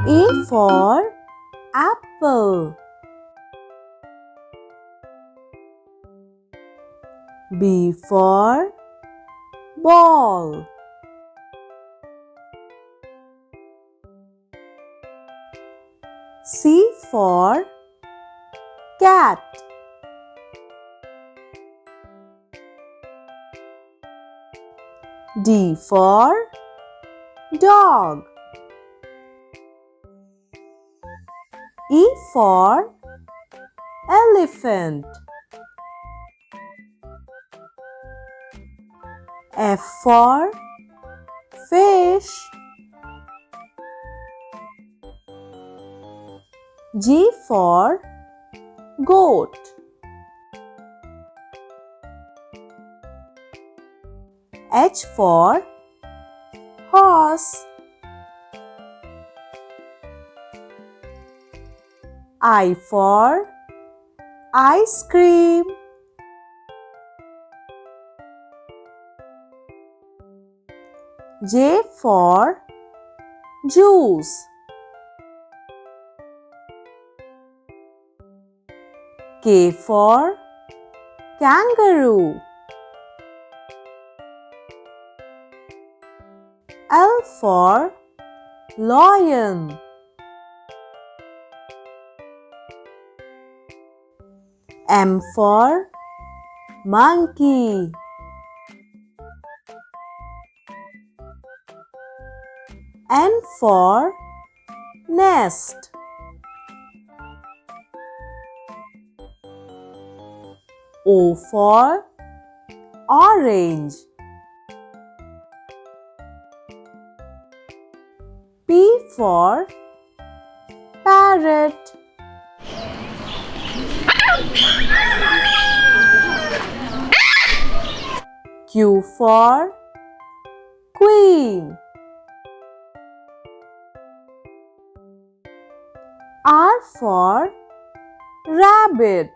A for apple. B for ball. C for cat. D for dog. E for elephant. F for fish. G for goat. H for horse. I for ice cream. J for juice. K for kangaroo. L for lion. M for monkey. N for nest. O for orange. P for parrot. Q for queen. R for rabbit.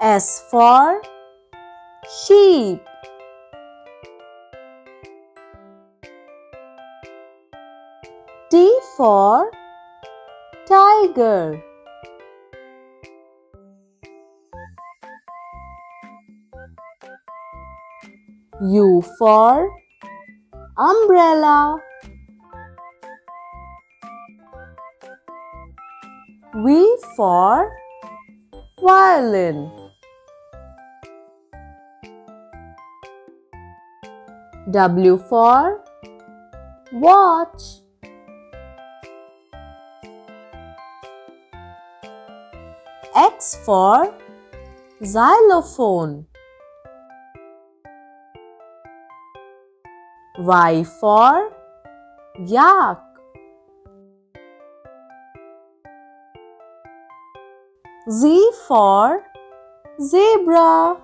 S for sheep. T for tiger. U for umbrella. V for violin. W for watch. X for xylophone. Y for yak. Z for zebra.